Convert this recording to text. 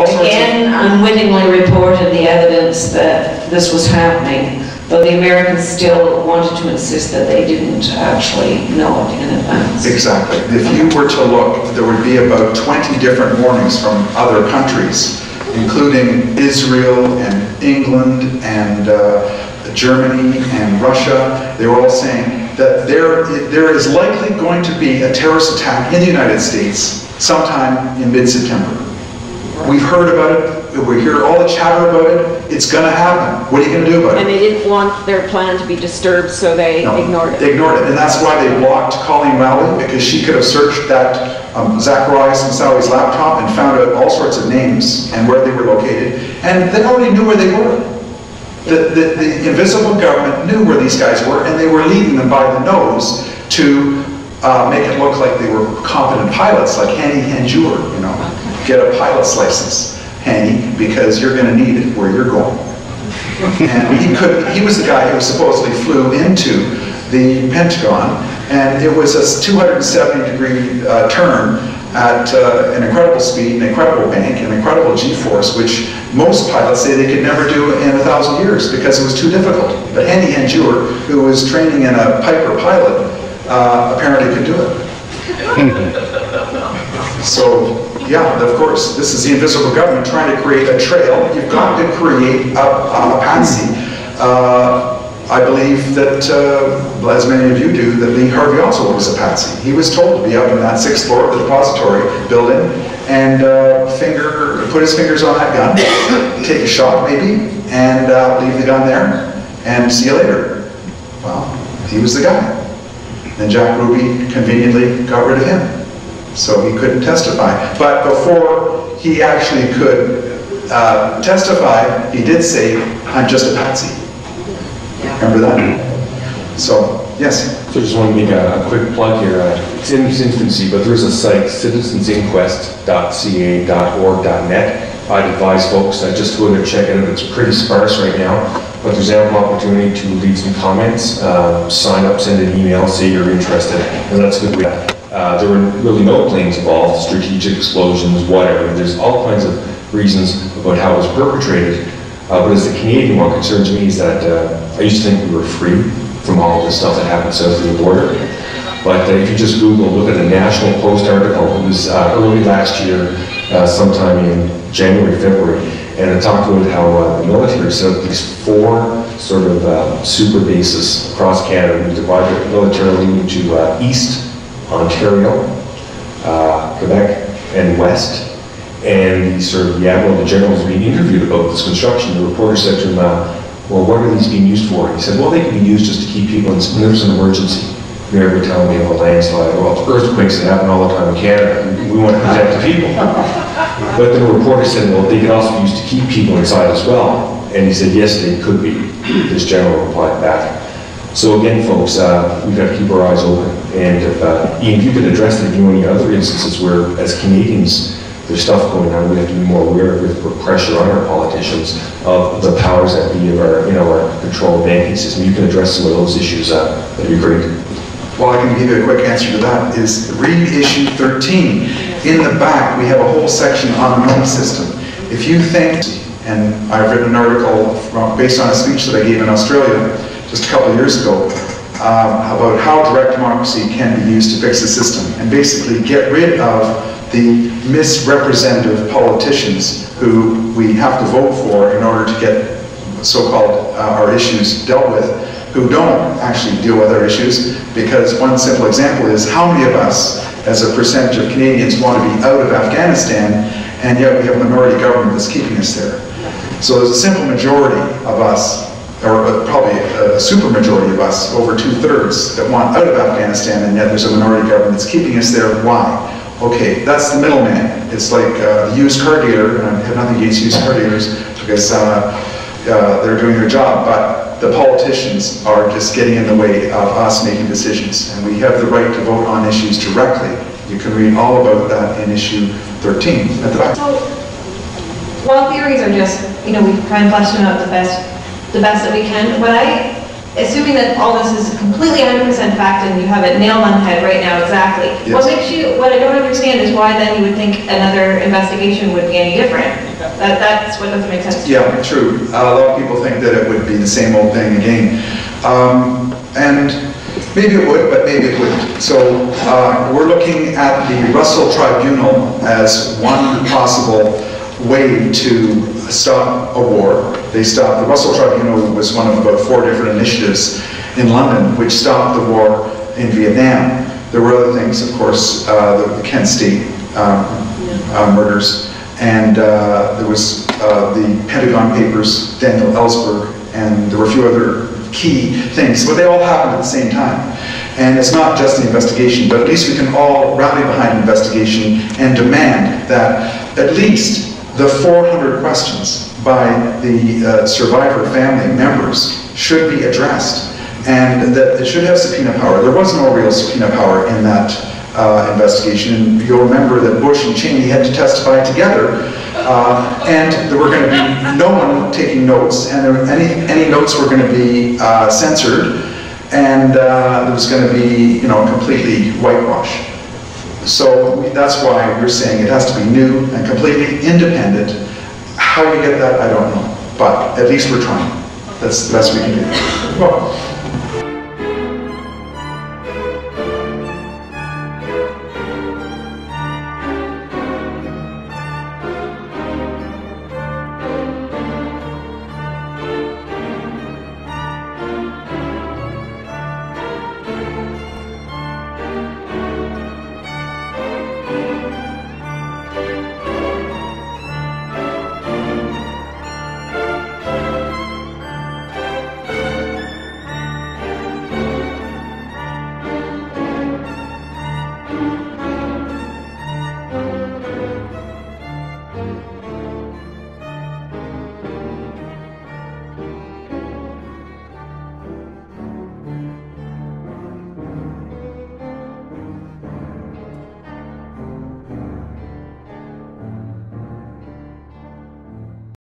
again unwittingly reported the evidence that this was happening, though the Americans still wanted to insist that they didn't actually know it in advance. Exactly. If you were to look, there would be about 20 different warnings from other countries, including Israel and England and Germany and Russia. They were all saying that there is likely going to be a terrorist attack in the United States sometime in mid-September. We've heard about it, we hear all the chatter about it, it's going to happen. What are you going to do about it? And they didn't want their plan to be disturbed, so they ignored it. They ignored it, and that's why they blocked Colleen Rowley, because she could have searched that Zacharias and Sally's laptop and found out all sorts of names and where they were located, and they already knew where they were. The invisible government knew where these guys were, and they were leading them by the nose to make it look like they were competent pilots, like Hanny Hanjour, you know. Get a pilot's license, Hanny, because you're going to need it where you're going. And he was the guy who supposedly flew into the Pentagon, and it was a 270-degree turn at an incredible speed, an incredible bank, an incredible G-force, which most pilots say they could never do in 1,000 years because it was too difficult. But Hanny Hanjour, who was training in a Piper pilot, apparently could do it. So, yeah, of course, this is the invisible government trying to create a trail. You've got to create a patsy. I believe that, as many of you do, that Lee Harvey Oswald was a patsy. He was told to be up in that 6th floor of the depository building and put his fingers on that gun, take a shot maybe, and leave the gun there, and see you later. Well, he was the guy. And Jack Ruby conveniently got rid of him, so he couldn't testify. But before he actually could testify, he did say, "I'm just a patsy." Remember that? So, yes? So I just want to make a quick plug here. It's in its infancy, but there's a site, citizensinquest.ca.org.net. I'd advise folks that just go in there and check it out. It's pretty sparse right now, but there's ample opportunity to leave some comments, sign up, send an email, say you're interested, and that's a good way. There were really no planes involved, strategic explosions, whatever. There's all kinds of reasons about how it was perpetrated. But as the Canadian, what concerns me is that I used to think we were free from all of the stuff that happened south of the border. But if you just Google, look at the National Post article, it was early last year, sometime in January, February, and it talked about how the military set up these 4 sort of super bases across Canada. We divided it militarily into East Ontario, Quebec, and West. And the admiral, the general, was being interviewed about this construction. The reporter said to him, well, what are these being used for? He said, well, they can be used just to keep people in, when there's an emergency. You're ever telling me of a landslide? Well, earthquakes that happen all the time in Canada. We want to protect the people. But the reporter said, well, they could also be used to keep people inside as well. And he said, yes, they could be. This general replied back. So again, folks, we've got to keep our eyes open. And if, Ian, if you could address the any other instances where, as Canadians, there's stuff going on, we have to be more aware with pressure on our politicians of the powers that be of our, our control banking system. You can address some of those issues, that'd be great. Well, I can give you a quick answer to that, is read issue 13. In the back, we have a whole section on the money system. If you think, and I've written an article based on a speech that I gave in Australia just a couple of years ago, about how direct democracy can be used to fix the system and basically get rid of the misrepresentative politicians who we have to vote for in order to get so-called our issues dealt with, who don't actually deal with our issues, because one simple example is how many of us, as a percentage of Canadians, want to be out of Afghanistan, and yet we have a minority government that's keeping us there. So there's a simple majority of us, or probably a super majority of us, over 2/3, that want out of Afghanistan, and yet there's a minority government that's keeping us there. Why? Okay, that's the middleman. It's like the used car dealer, and I have nothing against used car dealers because they're doing their job, but the politicians are just getting in the way of us making decisions, and we have the right to vote on issues directly. You can read all about that in issue 13 at the back. So, while theories are just, we try and flesh them out the best that we can, what I assuming that all this is completely 100% fact and you have it nailed on the head right now exactly, Yes. what I don't understand is why then you would think another investigation would be any different. That's what doesn't make sense to me. Yeah, true. A lot of people think that it would be the same old thing again. And maybe it would, but maybe it wouldn't. So we're looking at the Russell Tribunal as one possible way to stop a war. The Russell Tribunal was one of about 4 different initiatives in London which stopped the war in Vietnam. There were other things, of course, the Kent State murders, and there was the Pentagon Papers, Daniel Ellsberg, and there were a few other key things, but they all happened at the same time. And it's not just the investigation, but at least we can all rally behind the investigation and demand that at least the 400 questions by the survivor family members should be addressed, and that it should have subpoena power. There was no real subpoena power in that investigation, and you'll remember that Bush and Cheney had to testify together, and there were going to be no one taking notes, and any notes were going to be censored, and there was going to be, completely whitewash. So that's why we're saying it has to be new and completely independent. How you get that, I don't know, but at least we're trying. That's the best we can do. Well,